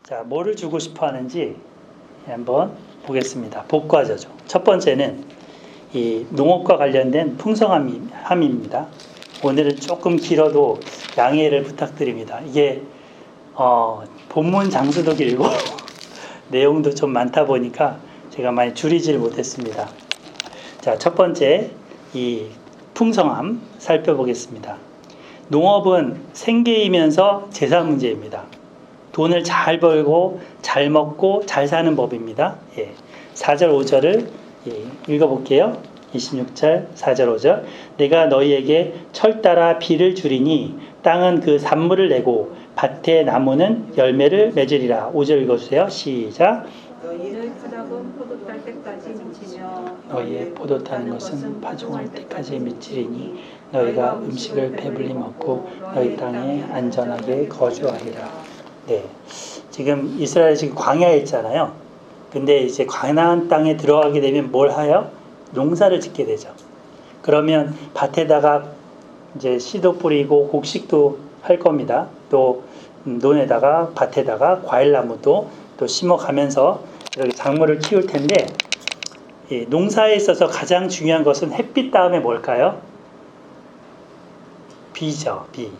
자, 뭐를 주고 싶어 하는지 한번 보겠습니다. 복과저죠. 첫 번째는 이 농업과 관련된 풍성함입니다. 오늘은 조금 길어도 양해를 부탁드립니다. 이게 본문 장수도 길고 내용도 좀 많다 보니까 제가 많이 줄이질 못했습니다. 자, 첫 번째 이 풍성함 살펴보겠습니다. 농업은 생계이면서 재산 문제입니다. 돈을 잘 벌고 잘 먹고 잘 사는 법입니다. 4절 5절을 읽어볼게요. 26절 4절 5절 내가 너희에게 철 따라 비를 주리니 땅은 그 산물을 내고 밭의 나무는 열매를 맺으리라. 5절 읽어주세요. 시작. 너희의 수작은 포도 딸 때까지 미치며 너희의 포도 타는 것은 파종할 때까지 미치리니 너희가 음식을 배불리 먹고 너희 땅에 안전하게 거주하리라. 네, 지금 이스라엘이 지금 광야에 있잖아요. 근데 이제 가나안 땅에 들어가게 되면 뭘 하여? 농사를 짓게 되죠. 그러면 밭에다가 이제 씨도 뿌리고 곡식도 할 겁니다. 또 논에다가 밭에다가 과일나무도 또 심어가면서 이렇게 작물을 키울 텐데, 농사에 있어서 가장 중요한 것은 햇빛 다음에 뭘까요? 비죠, 비.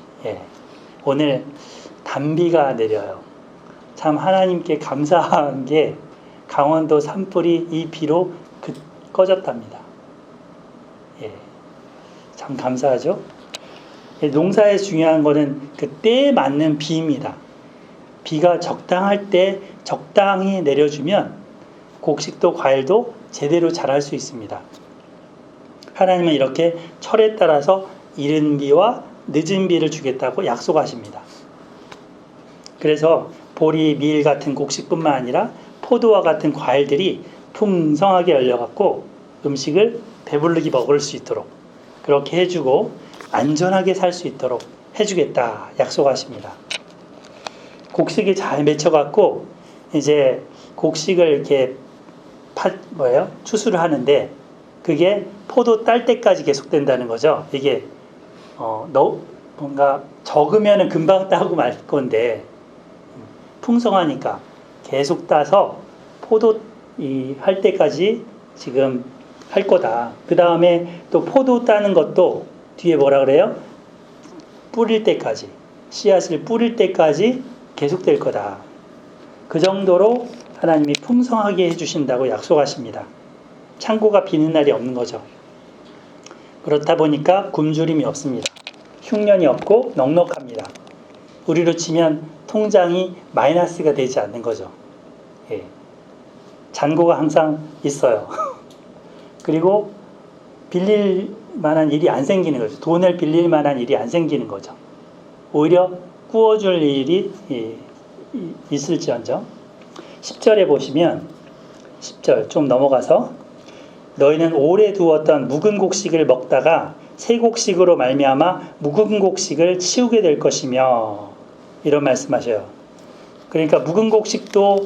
오늘 단비가 내려요. 참 하나님께 감사한 게 강원도 산불이 이 비로 꺼졌답니다. 참 감사하죠. 농사에 중요한 거는 그 때에 맞는 비입니다. 비가 적당할 때 적당히 내려주면 곡식도 과일도 제대로 자랄 수 있습니다. 하나님은 이렇게 철에 따라서 이른 비와 늦은 비를 주겠다고 약속하십니다. 그래서 보리, 밀 같은 곡식뿐만 아니라 포도와 같은 과일들이 풍성하게 열려갖고 음식을 배부르게 먹을 수 있도록 그렇게 해주고 안전하게 살 수 있도록 해주겠다 약속하십니다. 곡식이 잘 맺혀갖고 이제 곡식을 이렇게 추수를 하는데 그게 포도 딸 때까지 계속된다는 거죠. 이게 뭔가 적으면은 금방 따고 말 건데 풍성하니까 계속 따서 포도 할 때까지 지금 할 거다. 그 다음에 또 포도 따는 것도 뒤에 뭐라 그래요? 뿌릴 때까지, 씨앗을 뿌릴 때까지 계속될 거다. 그 정도로 하나님이 풍성하게 해주신다고 약속하십니다. 창고가 비는 날이 없는 거죠. 그렇다 보니까 굶주림이 없습니다. 흉년이 없고 넉넉합니다. 우리로 치면 통장이 마이너스가 되지 않는 거죠. 잔고가 항상 있어요. 그리고 빌릴 만한 일이 안 생기는 거죠. 돈을 빌릴 만한 일이 안 생기는 거죠. 오히려 꾸어줄 일이 있을지언정. 10절에 보시면 10절 좀 넘어가서 너희는 오래 두었던 묵은 곡식을 먹다가 새 곡식으로 말미암아 묵은 곡식을 치우게 될 것이며 이런 말씀하셔요. 그러니까 묵은 곡식도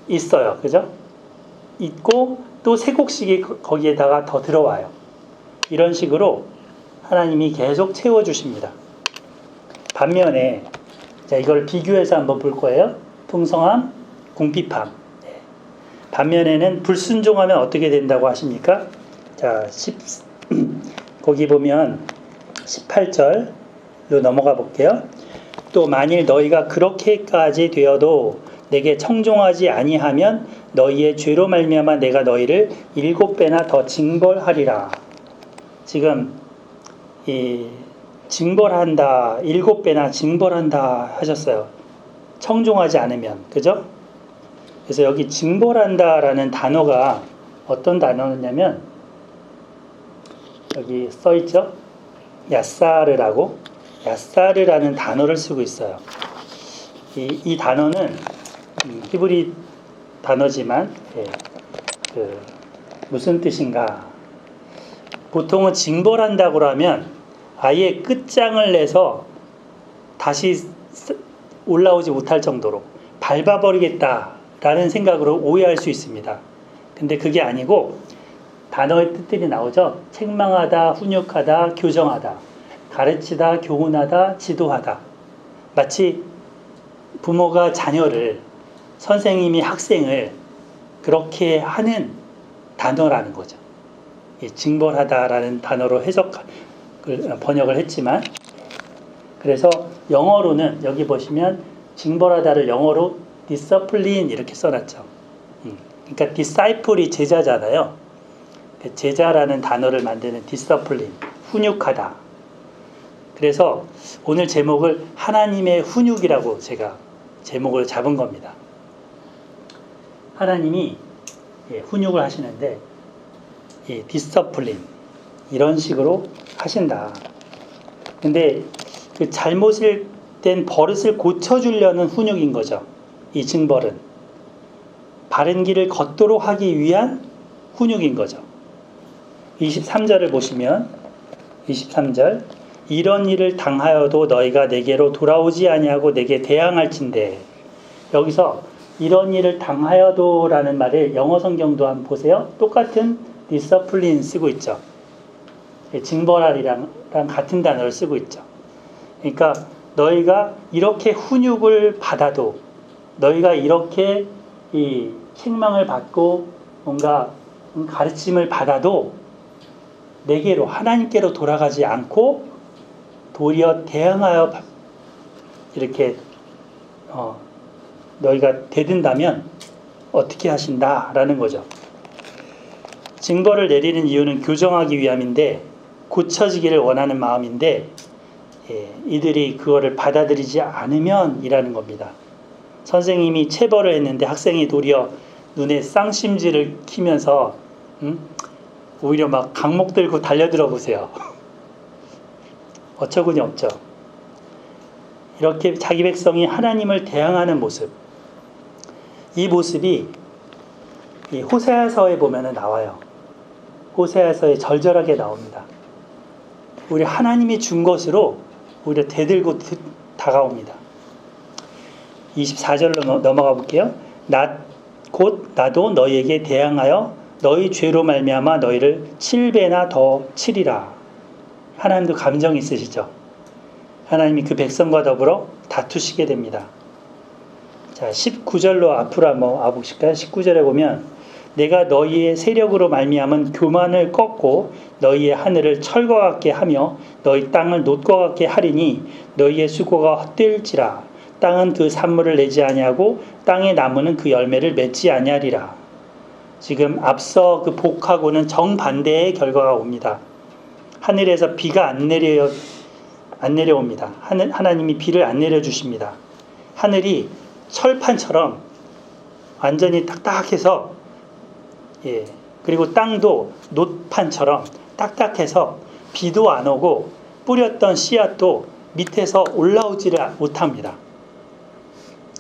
있어요. 그죠? 있고 또 새 곡식이 거기에다가 더 들어와요. 이런 식으로 하나님이 계속 채워주십니다. 반면에 자 이걸 비교해서 한번 볼 거예요. 풍성함, 궁핍함. 반면에는 불순종하면 어떻게 된다고 하십니까? 자, 거기 보면 18절로 넘어가 볼게요. 또 만일 너희가 그렇게까지 되어도 내게 청종하지 아니하면 너희의 죄로 말미암아 내가 너희를 7배나 더 징벌하리라. 지금 이 징벌한다, 7배나 징벌한다 하셨어요. 청종하지 않으면, 그죠? 그래서 여기 징벌한다라는 단어가 어떤 단어냐면 여기 써 있죠? 야사르라고 야사르라는 단어를 쓰고 있어요. 이 단어는 히브리 단어지만 무슨 뜻인가? 보통은 징벌한다고 하면 아예 끝장을 내서 다시 올라오지 못할 정도로 밟아버리겠다라는 생각으로 오해할 수 있습니다. 근데 그게 아니고 단어의 뜻들이 나오죠. 책망하다, 훈육하다, 교정하다, 가르치다, 교훈하다, 지도하다. 마치 부모가 자녀를 선생님이 학생을 그렇게 하는 단어라는 거죠. 징벌하다라는 단어로 번역을 했지만, 그래서 영어로는 여기 보시면 징벌하다를 영어로 discipline 이렇게 써놨죠. 그러니까 disciple이 제자잖아요. 제자라는 단어를 만드는 discipline, 훈육하다. 그래서 오늘 제목을 하나님의 훈육이라고 제가 제목을 잡은 겁니다. 하나님이 훈육을 하시는데 디서플린 이런 식으로 하신다. 근데 그 잘못된 버릇을 고쳐주려는 훈육인 거죠. 이 징벌은 바른 길을 걷도록 하기 위한 훈육인 거죠. 23절을 보시면 23절 이런 일을 당하여도 너희가 내게로 돌아오지 아니하고 내게 대항할진대. 여기서 이런 일을 당하여도라는 말을 영어 성경도 한번 보세요. 똑같은 discipline 쓰고 있죠. 징벌하리랑 같은 단어를 쓰고 있죠. 그러니까 너희가 이렇게 훈육을 받아도, 너희가 이렇게 이 책망을 받고 뭔가 가르침을 받아도 내게로, 하나님께로 돌아가지 않고 도리어 대항하여 이렇게 너희가 대든다면 어떻게 하신다라는 거죠. 징벌을 내리는 이유는 교정하기 위함인데, 고쳐지기를 원하는 마음인데, 이들이 그거를 받아들이지 않으면 이라는 겁니다. 선생님이 체벌을 했는데 학생이 도리어 눈에 쌍심지를 키면서 오히려 막 강목 들고 달려들어 보세요. 어처구니 없죠. 이렇게 자기 백성이 하나님을 대항하는 모습, 이 모습이 이 호세아서에 보면 나와요. 호세아서에 절절하게 나옵니다. 우리 하나님이 준 것으로 오히려 대들고 다가옵니다. 24절로 넘어가 볼게요. 곧 나도 너희에게 대항하여 너희 죄로 말미암아 너희를 7배나 더 치리라. 하나님도 감정이 있으시죠. 하나님이 그 백성과 더불어 다투시게 됩니다. 자, 19절로 앞으로 한번 와보실까요? 19절에 보면 내가 너희의 세력으로 말미암은 교만을 꺾고 너희의 하늘을 철과 같게 하며 너희 땅을 놋과 같게 하리니 너희의 수고가 헛될지라. 땅은 그 산물을 내지 아니하고 땅의 나무는 그 열매를 맺지 아니하리라. 지금 앞서 그 복하고는 정반대의 결과가 옵니다. 하늘에서 비가 안 내려옵니다. 하나님이 비를 안 내려주십니다. 하늘이 철판처럼 완전히 딱딱해서, 그리고 땅도 놋판처럼 딱딱해서 비도 안 오고 뿌렸던 씨앗도 밑에서 올라오지를 못합니다.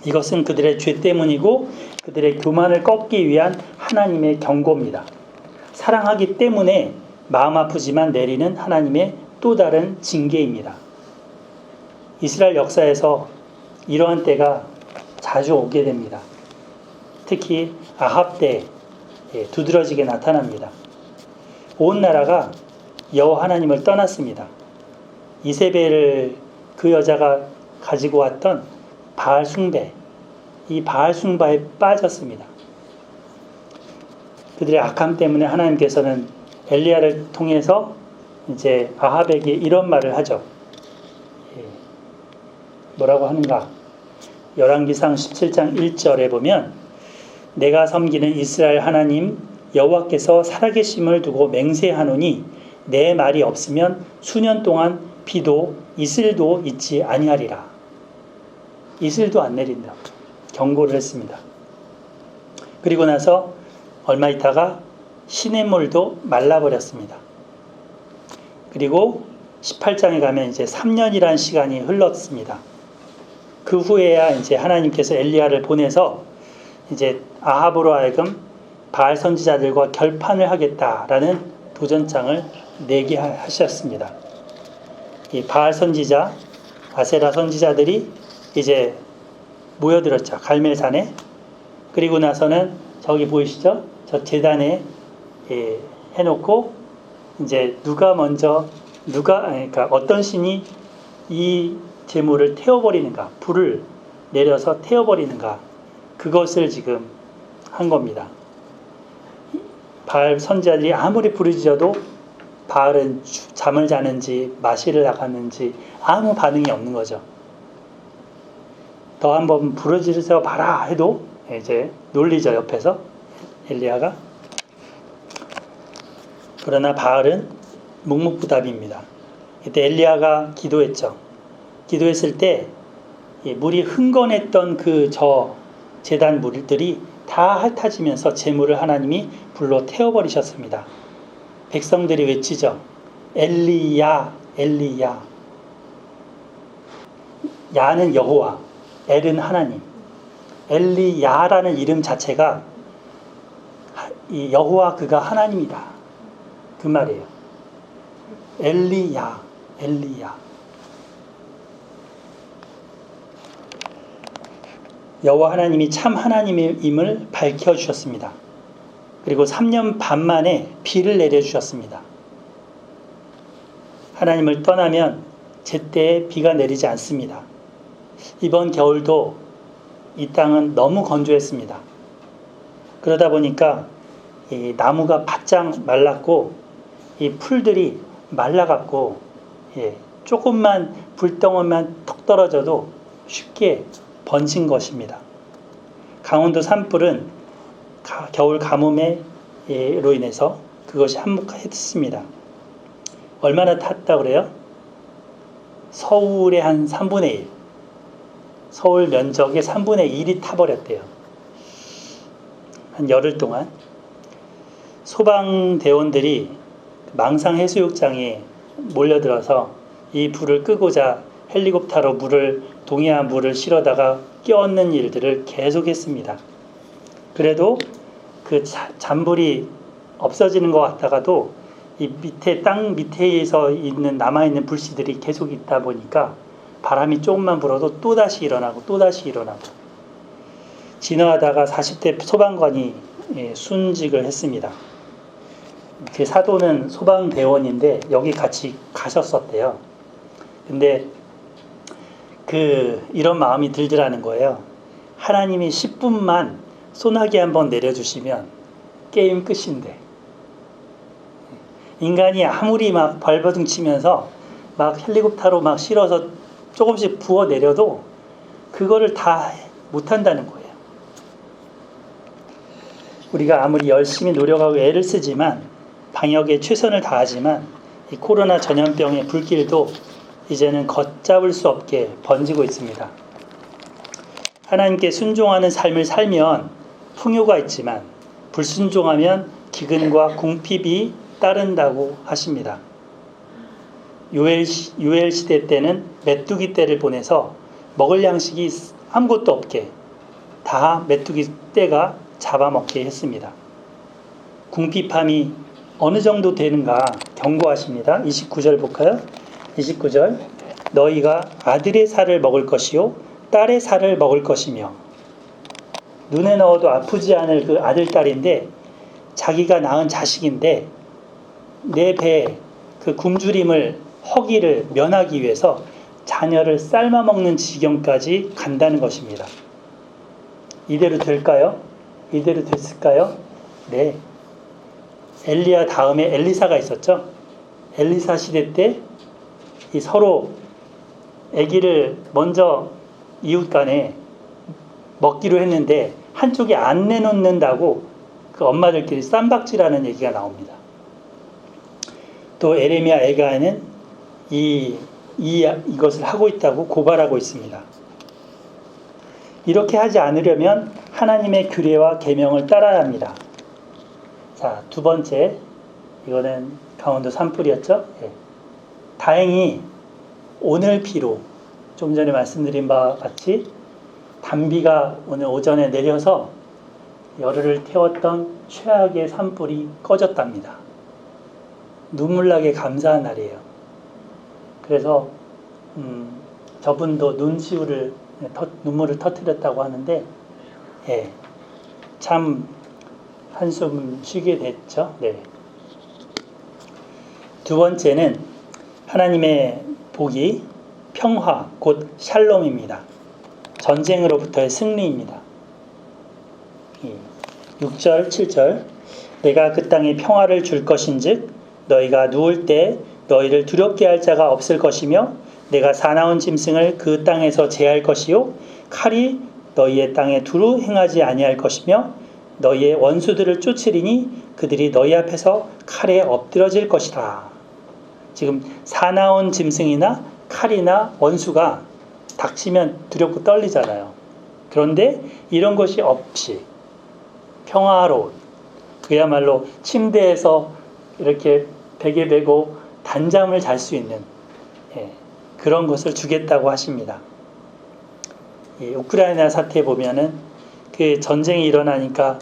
이것은 그들의 죄 때문이고 그들의 교만을 꺾기 위한 하나님의 경고입니다. 사랑하기 때문에 마음 아프지만 내리는 하나님의 또 다른 징계입니다. 이스라엘 역사에서 이러한 때가 자주 오게 됩니다. 특히 아합 때 두드러지게 나타납니다. 온 나라가 여호와 하나님을 떠났습니다. 이세벨을 그 여자가 가지고 왔던 바알 숭배, 이 바알 숭배에 빠졌습니다. 그들의 악함 때문에 하나님께서는 엘리야를 통해서 이제 아합에게 이런 말을 하죠. 뭐라고 하는가? 열왕기상 17장 1절에 보면 내가 섬기는 이스라엘 하나님 여호와께서 살아계심을 두고 맹세하노니 내 말이 없으면 수년 동안 비도 이슬도 있지 아니하리라. 이슬도 안 내린다. 경고를 했습니다. 그리고 나서 얼마 있다가 시냇물도 말라버렸습니다. 그리고 18장에 가면 이제 3년이라는 시간이 흘렀습니다. 그 후에야 이제 하나님께서 엘리야를 보내서 이제 아합으로 하여금 바알 선지자들과 결판을 하겠다라는 도전장을 내게 하셨습니다. 이 바알 선지자, 아세라 선지자들이 이제 모여들었죠. 갈멜산에. 그리고 나서는 저기 보이시죠? 저 제단에 해놓고 이제 그러니까 어떤 신이 이 제물을 태워버리는가, 불을 내려서 태워버리는가, 그것을 지금 한 겁니다. 바알 선지자들이 아무리 부르짖어도 바알은 잠을 자는지 마시를 나갔는지 아무 반응이 없는 거죠. 더 한번 부르짖어 봐라 해도 이제 놀리죠, 옆에서 엘리야가. 그러나 바알은 묵묵부답입니다. 그때 엘리야가 기도했죠. 기도했을 때 물이 흥건했던 그 저 제단 물들이 다 핥아지면서 재물을 하나님이 불로 태워버리셨습니다. 백성들이 외치죠. 엘리야, 엘리야. 야는 여호와, 엘은 하나님. 엘리야라는 이름 자체가 이 여호와 그가 하나님이다. 그 말이에요. 엘리야, 엘리야. 여호와 하나님이 참 하나님임을 밝혀주셨습니다. 그리고 3년 반 만에 비를 내려주셨습니다. 하나님을 떠나면 제때에 비가 내리지 않습니다. 이번 겨울도 이 땅은 너무 건조했습니다. 그러다 보니까 이 나무가 바짝 말랐고 이 풀들이 말라갖고 조금만 불덩어리만 턱 떨어져도 쉽게 번진 것입니다. 강원도 산불은 겨울 가뭄으로 인해서 그것이 한몫했습니다. 얼마나 탔다 그래요? 서울의 한 3분의 1. 서울 면적의 3분의 1이 타버렸대요. 한 열흘 동안. 소방대원들이 망상해수욕장에 몰려들어서 이 불을 끄고자 헬리콥터로 동해안 물을 실어다가 껴얹는 일들을 계속했습니다. 그래도 그 잔불이 없어지는 것 같다가도 이 밑에 땅 밑에서 남아있는 불씨들이 계속 있다 보니까 바람이 조금만 불어도 또다시 일어나고 또다시 일어나고 지나가다가 40대 소방관이 순직을 했습니다. 제 사도는 소방대원인데 여기 같이 가셨었대요. 근데 이런 마음이 들더라는 거예요. 하나님이 10분만 소나기 한번 내려주시면 게임 끝인데 인간이 아무리 막 발버둥 치면서 막 헬리콥터로 막 실어서 조금씩 부어 내려도 그거를 다 못한다는 거예요. 우리가 아무리 열심히 노력하고 애를 쓰지만 방역에 최선을 다하지만 이 코로나 전염병의 불길도 이제는 걷잡을 수 없게 번지고 있습니다. 하나님께 순종하는 삶을 살면 풍요가 있지만 불순종하면 기근과 궁핍이 따른다고 하십니다. 요엘 시대 때는 메뚜기 떼를 보내서 먹을 양식이 아무것도 없게 다 메뚜기 떼가 잡아먹게 했습니다. 궁핍함이 어느 정도 되는가 경고하십니다. 29절 볼까요? 29절 너희가 아들의 살을 먹을 것이요 딸의 살을 먹을 것이며 눈에 넣어도 아프지 않을 그 아들 딸인데 자기가 낳은 자식인데 내 배에 그 굶주림을 허기를 면하기 위해서 자녀를 삶아먹는 지경까지 간다는 것입니다. 이대로 될까요? 이대로 됐을까요? 네. 엘리야 다음에 엘리사가 있었죠. 엘리사 시대 때 이 서로 아기를 먼저 이웃 간에 먹기로 했는데 한쪽이 안 내놓는다고 그 엄마들끼리 쌈박질하는 얘기가 나옵니다. 또 에레미야 애가는 이것을 하고 있다고 고발하고 있습니다. 이렇게 하지 않으려면 하나님의 규례와 계명을 따라야 합니다. 자, 두 번째, 이거는 강원도 산불이었죠. 네. 다행히 오늘 비로 좀 전에 말씀드린 바와 같이 단비가 오늘 오전에 내려서 열흘을 태웠던 최악의 산불이 꺼졌답니다. 눈물나게 감사한 날이에요. 그래서 저분도 눈물을 터뜨렸다고 하는데 참 한숨 쉬게 됐죠. 네. 두 번째는 하나님의 복이 평화 곧 샬롬입니다. 전쟁으로부터의 승리입니다. 6절, 7절. 내가 그 땅에 평화를 줄 것인즉 너희가 누울 때 너희를 두렵게 할 자가 없을 것이며 내가 사나운 짐승을 그 땅에서 제할 것이요 칼이 너희의 땅에 두루 행하지 아니할 것이며 너희의 원수들을 쫓으리니 그들이 너희 앞에서 칼에 엎드러질 것이라. 지금 사나운 짐승이나 칼이나 원수가 닥치면 두렵고 떨리잖아요. 그런데 이런 것이 없이 평화로운, 그야말로 침대에서 이렇게 베개 베고 단잠을 잘 수 있는 그런 것을 주겠다고 하십니다. 우크라이나 사태에 보면은 그 전쟁이 일어나니까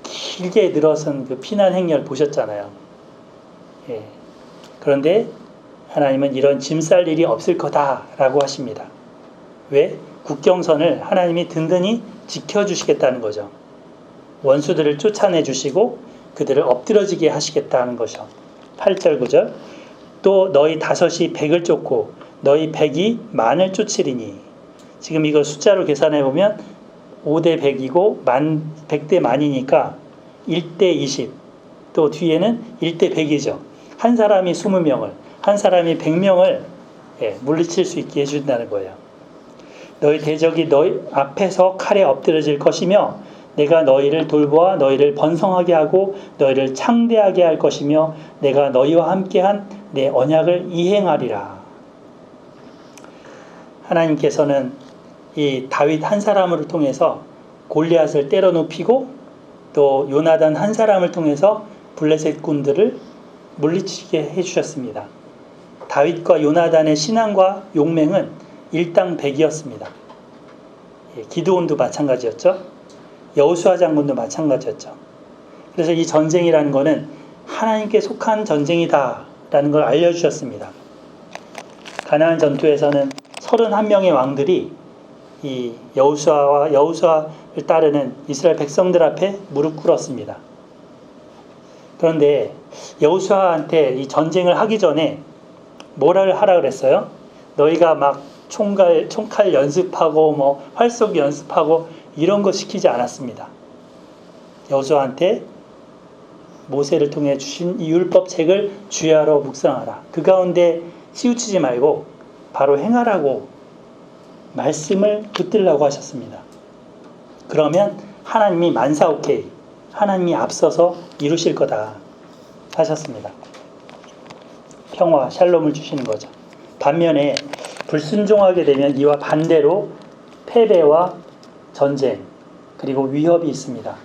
길게 늘어선 그 피난 행렬 보셨잖아요. 그런데 하나님은 이런 짐 쌀 일이 없을 거다라고 하십니다. 왜? 국경선을 하나님이 든든히 지켜주시겠다는 거죠. 원수들을 쫓아내 주시고 그들을 엎드러지게 하시겠다는 것이죠. 8절 9절. 또 너희 다섯이 백을 쫓고 너희 백이 만을 쫓으리니. 지금 이거 숫자로 계산해 보면 5대 100이고 100대 만이니까 1대 20. 또 뒤에는 1대 100이죠. 한 사람이 20명을, 한 사람이 100명을 물리칠 수 있게 해준다는 거예요. 너희 대적이 너희 앞에서 칼에 엎드러질 것이며 내가 너희를 돌보아 너희를 번성하게 하고 너희를 창대하게 할 것이며 내가 너희와 함께한 내 언약을 이행하리라. 하나님께서는 이 다윗 한 사람을 통해서 골리앗을 때려 눕히고 또 요나단 한 사람을 통해서 블레셋 군들을 물리치게 해주셨습니다. 다윗과 요나단의 신앙과 용맹은 일당백이었습니다. 기드온도 마찬가지였죠. 여호수아 장군도 마찬가지였죠. 그래서 이 전쟁이라는 것은 하나님께 속한 전쟁이다라는 걸 알려주셨습니다. 가나안 전투에서는 31명의 왕들이 이 여호수아를 따르는 이스라엘 백성들 앞에 무릎 꿇었습니다. 그런데 여호수아한테 이 전쟁을 하기 전에 뭐를 하라 그랬어요? 너희가 막 총칼 연습하고 활쏘기 연습하고 이런 거 시키지 않았습니다. 여호수아한테 모세를 통해 주신 이 율법책을 주야로 묵상하라. 그 가운데 치우치지 말고 바로 행하라고 말씀을 붙들라고 하셨습니다. 그러면 하나님이 만사오케이, 하나님이 앞서서 이루실 거다 하셨습니다. 평화, 샬롬을 주시는 거죠. 반면에 불순종하게 되면 이와 반대로 패배와 전쟁, 그리고 위협이 있습니다.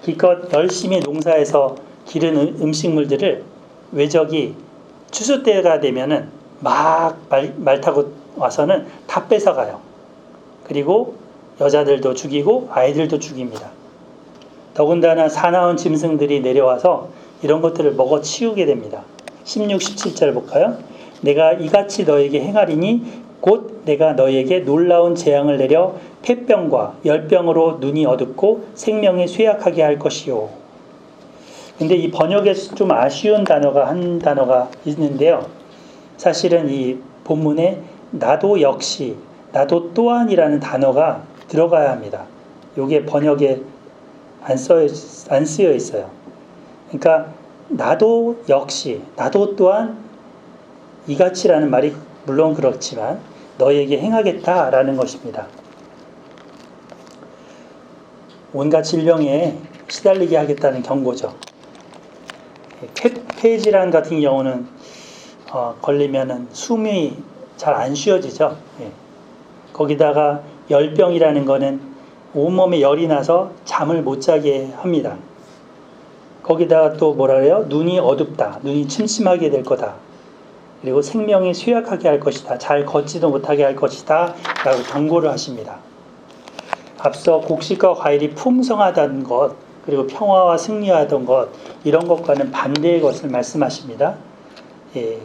기껏 열심히 농사에서 기른 음식물들을 외적이 추수 때가 되면은 막 말 타고 와서는 다 뺏어가요. 그리고 여자들도 죽이고 아이들도 죽입니다. 더군다나 사나운 짐승들이 내려와서 이런 것들을 먹어 치우게 됩니다. 16, 17절 볼까요? 내가 이같이 너에게 행하리니 곧 내가 너에게 놀라운 재앙을 내려 폐병과 열병으로 눈이 어둡고 생명이 쇠약하게 할 것이요. 근데 이 번역에서 좀 아쉬운 단어가 한 단어가 있는데요. 사실은 이 본문에 나도 역시, 나도 또한이라는 단어가 들어가야 합니다. 이게 번역에 안 쓰여 있어요. 그러니까 나도 역시, 나도 또한 이같이라는 말이 물론 그렇지만 너에게 행하겠다라는 것입니다. 온갖 질병에 시달리게 하겠다는 경고죠. 폐질환 같은 경우는 걸리면은 숨이 잘 안 쉬어지죠. 거기다가 열병이라는 거는 온몸에 열이 나서 잠을 못 자게 합니다. 거기다가 또 뭐라 그래요? 눈이 어둡다. 눈이 침침하게 될 거다. 그리고 생명이 쇠약하게 할 것이다. 잘 걷지도 못하게 할 것이다. 라고 경고를 하십니다. 앞서 곡식과 과일이 풍성하다는 것, 그리고 평화와 승리하던 것, 이런 것과는 반대의 것을 말씀하십니다.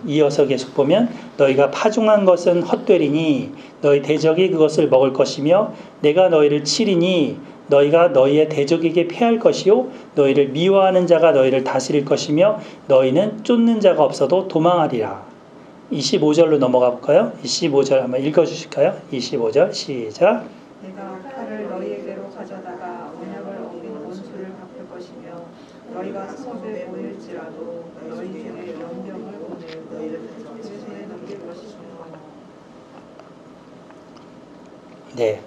이어서 계속 보면 너희가 파종한 것은 헛되리니 너희 대적이 그것을 먹을 것이며 내가 너희를 치리니 너희가 너희의 대적에게 패할 것이요 너희를 미워하는 자가 너희를 다스릴 것이며 너희는 쫓는 자가 없어도 도망하리라. 25절로 넘어가 볼까요? 25절 한번 읽어주실까요? 25절 시작. 내가 칼을 너희에게로 가져다가 언약을 너희가 성읍에 모일지라도 너희 중에 연병을 보내고 그들을 넘길 것이며. 네,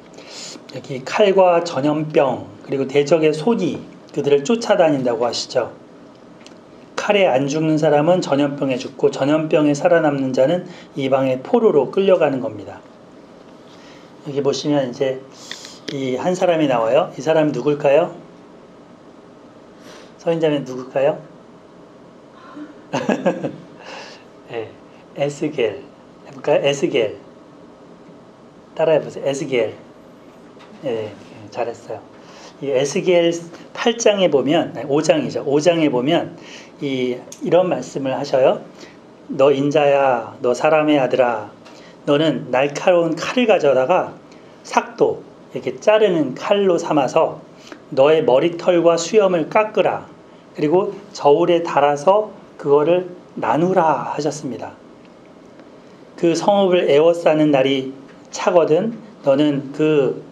여기 칼과 전염병 그리고 대적의 손이 그들을 쫓아다닌다고 하시죠. 칼에 안 죽는 사람은 전염병에 죽고 전염병에 살아남는 자는 이방의 포로로 끌려가는 겁니다. 여기 보시면 이제 이 한 사람이 나와요. 이 사람이 누굴까요? 서인자면 누굴까요? 네, 에스겔 해볼까요? 에스겔 따라해보세요. 에스겔. 네, 잘했어요. 이 에스겔 8장에 보면 5장이죠. 5장에 보면 이런 말씀을 하셔요. 너 인자야, 너 사람의 아들아, 너는 날카로운 칼을 가져다가 삭도 이렇게 자르는 칼로 삼아서 너의 머리털과 수염을 깎으라. 그리고 저울에 달아서 그거를 나누라 하셨습니다. 그 성읍을 에워싸는 날이 차거든 너는 그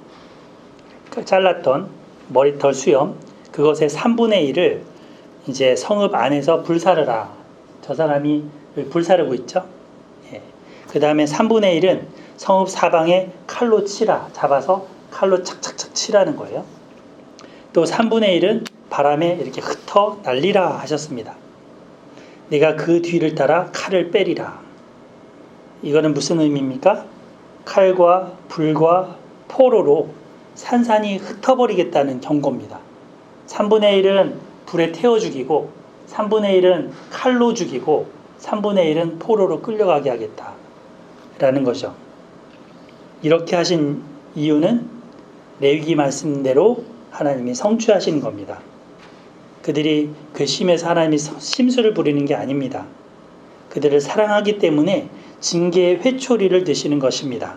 잘랐던 머리털 수염 그것의 3분의 1을 이제 성읍 안에서 불사르라. 저 사람이 불사르고 있죠. 예. 그 다음에 3분의 1은 성읍 사방에 칼로 치라. 잡아서 칼로 착착착 치라는 거예요. 또 3분의 1은 바람에 이렇게 흩어 날리라 하셨습니다. 내가 그 뒤를 따라 칼을 빼리라. 이거는 무슨 의미입니까? 칼과 불과 포로로 산산이 흩어버리겠다는 경고입니다. 3분의 1은 불에 태워 죽이고 3분의 1은 칼로 죽이고 3분의 1은 포로로 끌려가게 하겠다 라는 거죠. 이렇게 하신 이유는 레위기 말씀대로 하나님이 성취하시는 겁니다. 그들이 괘씸해서 하나님이 심술을 부리는 게 아닙니다. 그들을 사랑하기 때문에 징계의 회초리를 드시는 것입니다.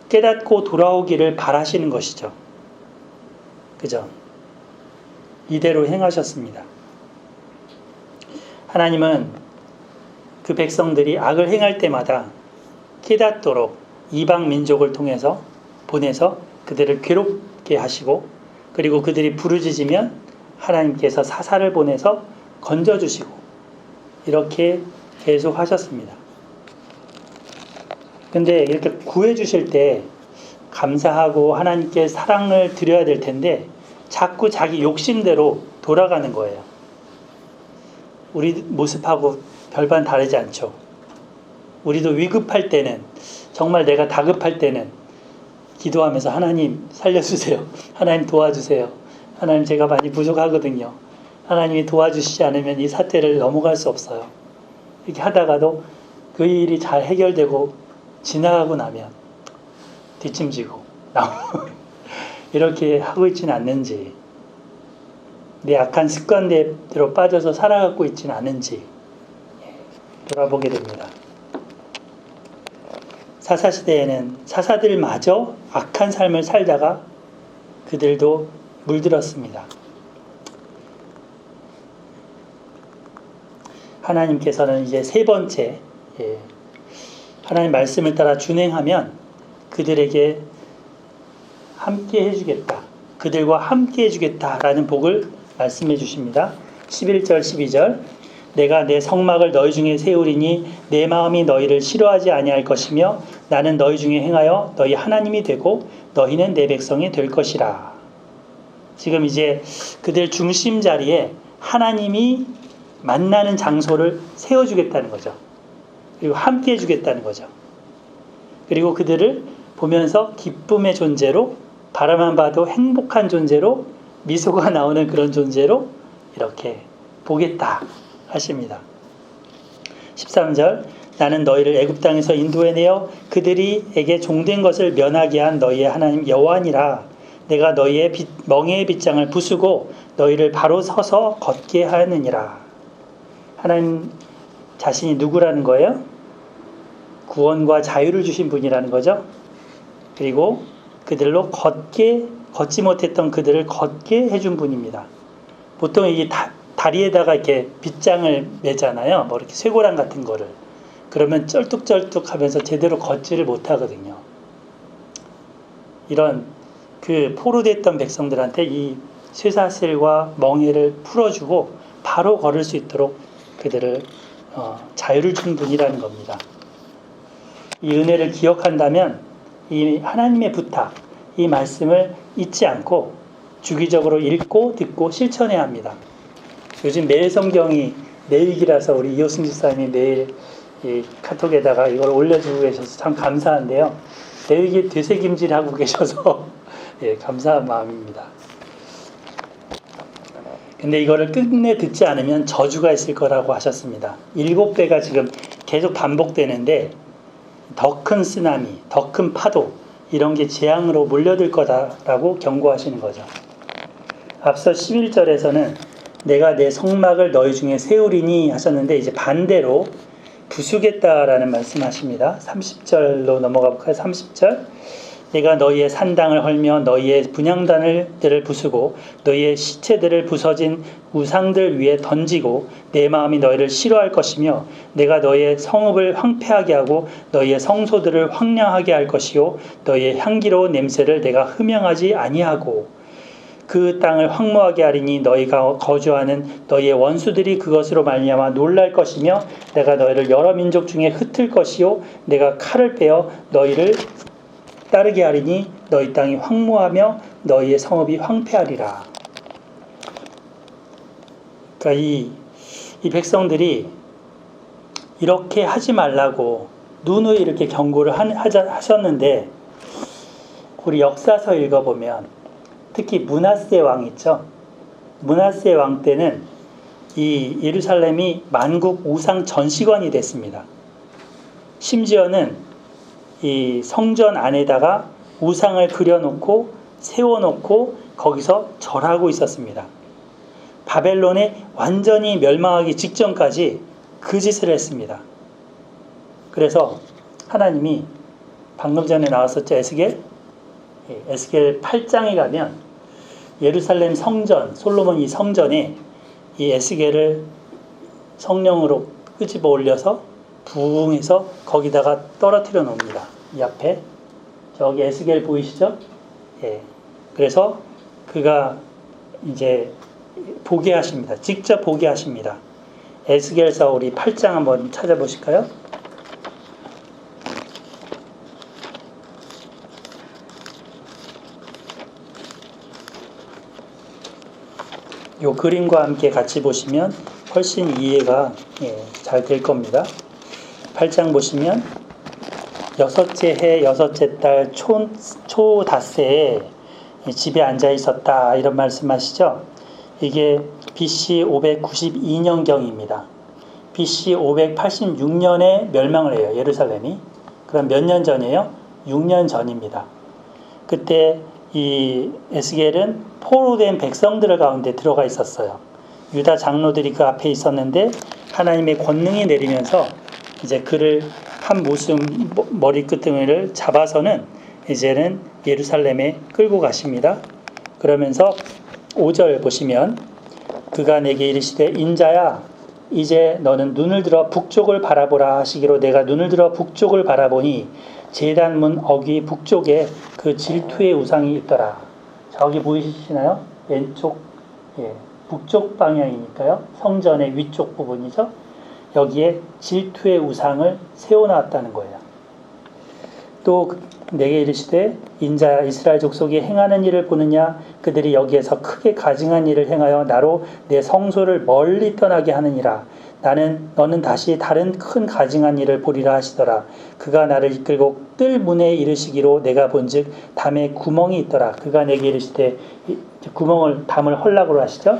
깨닫고 돌아오기를 바라시는 것이죠. 그죠? 이대로 행하셨습니다. 하나님은 그 백성들이 악을 행할 때마다 깨닫도록 이방 민족을 통해서 보내서 그들을 괴롭게 하시고 그리고 그들이 부르짖으면 하나님께서 사사를 보내서 건져주시고 이렇게 계속 하셨습니다. 근데 이렇게 구해주실 때 감사하고 하나님께 사랑을 드려야 될 텐데 자꾸 자기 욕심대로 돌아가는 거예요. 우리 모습하고 별반 다르지 않죠. 우리도 위급할 때는 정말 내가 다급할 때는 기도하면서 하나님 살려주세요. 하나님 도와주세요. 하나님 제가 많이 부족하거든요. 하나님이 도와주시지 않으면 이 사태를 넘어갈 수 없어요. 이렇게 하다가도 그 일이 잘 해결되고 지나가고 나면 뒷짐지고 이렇게 하고 있지는 않는지 내 악한 습관대로 빠져서 살아가고 있지는 않은지 돌아보게 됩니다. 사사시대에는 사사들마저 악한 삶을 살다가 그들도 물들었습니다. 하나님께서는 이제 세 번째 하나님 말씀을 따라 준행하면 그들에게 함께 해주겠다. 그들과 함께 해주겠다라는 복을 말씀해 주십니다. 11절 12절 내가 내 성막을 너희 중에 세우리니 내 마음이 너희를 싫어하지 아니할 것이며 나는 너희 중에 행하여 너희 하나님이 되고 너희는 내 백성이 될 것이라. 지금 이제 그들 중심 자리에 하나님이 만나는 장소를 세워주겠다는 거죠. 그리고 함께 해주겠다는 거죠. 그리고 그들을 보면서 기쁨의 존재로 바라만 봐도 행복한 존재로 미소가 나오는 그런 존재로 이렇게 보겠다 하십니다. 13절 나는 너희를 애굽 땅에서 인도해내어 그들이에게 종된 것을 면하게 한 너희의 하나님 여호와니라. 내가 너희의 멍에의 빗장을 부수고 너희를 바로 서서 걷게 하느니라. 하나님 자신이 누구라는 거예요? 구원과 자유를 주신 분이라는 거죠. 그리고 그들로 걷지 못했던 그들을 걷게 해준 분입니다. 보통 이 다리에다가 이렇게 빗장을 매잖아요. 뭐 이렇게 쇠고랑 같은 거를. 그러면 쩔뚝쩔뚝 하면서 제대로 걷지를 못하거든요. 이런 그 포로됐던 백성들한테 이 쇠사슬과 멍에를 풀어주고 바로 걸을 수 있도록 그들을 자유를 준 분이라는 겁니다. 이 은혜를 기억한다면 이 하나님의 부탁, 이 말씀을 잊지 않고 주기적으로 읽고 듣고 실천해야 합니다. 요즘 매일 성경이 매일기라서 우리 이호승 집사님이 매일 이 카톡에다가 이걸 올려주고 계셔서 참 감사한데요. 매일기 되새김질하고 계셔서 예, 감사한 마음입니다. 근데 이거를 끝내 듣지 않으면 저주가 있을 거라고 하셨습니다. 7배가 지금 계속 반복되는데 더 큰 쓰나미, 더 큰 파도 이런 게 재앙으로 몰려들 거다라고 경고하시는 거죠. 앞서 11절에서는 내가 내 성막을 너희 중에 세우리니 하셨는데 이제 반대로 부수겠다라는 말씀하십니다. 30절로 넘어가 볼까요? 30절 내가 너희의 산당을 헐며 너희의 분향단들을 부수고 너희의 시체들을 부서진 우상들 위에 던지고 내 마음이 너희를 싫어할 것이며 내가 너희의 성읍을 황폐하게 하고 너희의 성소들을 황량하게 할 것이요 너희의 향기로운 냄새를 내가 흠양하지 아니하고 그 땅을 황무하게 하리니 너희가 거주하는 너희의 원수들이 그것으로 말미암아 놀랄 것이며 내가 너희를 여러 민족 중에 흩을 것이요 내가 칼을 빼어 너희를 따르게 하리니 너희 땅이 황무하며 너희의 성읍이 황폐하리라. 그러니까 이 백성들이 이렇게 하지 말라고 누누이 이렇게 경고를 하셨는데 우리 역사서 읽어보면 특히 므낫세 왕 있죠. 므낫세 왕 때는 이 예루살렘이 만국 우상 전시관이 됐습니다. 심지어는 이 성전 안에다가 우상을 그려놓고 세워놓고 거기서 절하고 있었습니다. 바벨론에 완전히 멸망하기 직전까지 그 짓을 했습니다. 그래서 하나님이 방금 전에 나왔었죠. 에스겔 8장에 가면 예루살렘 성전, 솔로몬 이 성전에 이 에스겔을 성령으로 끄집어 올려서 부흥해서 거기다가 떨어뜨려 놓습니다. 이 앞에 저기 에스겔 보이시죠? 예. 그래서 그가 이제 보게 하십니다. 직접 보게 하십니다. 에스겔서 우리 8장 한번 찾아보실까요? 요 그림과 함께 같이 보시면 훨씬 이해가 잘 될 겁니다. 8장 보시면 여섯째 해 여섯째 달 초닷새에 집에 앉아 있었다 이런 말씀하시죠. 이게 BC 592년경입니다. BC 586년에 멸망을 해요. 예루살렘이. 그럼 몇 년 전이에요? 6년 전입니다. 그때 이 에스겔은 포로된 백성들 가운데 들어가 있었어요. 유다 장로들이 그 앞에 있었는데 하나님의 권능이 내리면서 이제 그를 한 모습 머리끄덩이를 잡아서는 이제는 예루살렘에 끌고 가십니다. 그러면서 5절 보시면 그가 내게 이르시되 인자야 이제 너는 눈을 들어 북쪽을 바라보라 하시기로 내가 눈을 들어 북쪽을 바라보니 제단문 어귀 북쪽에 그 질투의 우상이 있더라. 저기 보이시나요? 왼쪽 북쪽 방향이니까요. 성전의 위쪽 부분이죠. 여기에 질투의 우상을 세워놨다는 거예요. 또 내게 이르시되 인자야 이스라엘 족속이 행하는 일을 보느냐 그들이 여기에서 크게 가증한 일을 행하여 나로 내 성소를 멀리 떠나게 하느니라. 너는 다시 다른 큰 가증한 일을 보리라 하시더라. 그가 나를 이끌고 뜰 문에 이르시기로 내가 본즉 담에 구멍이 있더라. 그가 내게 이르시되 담을 헐라고 하시죠.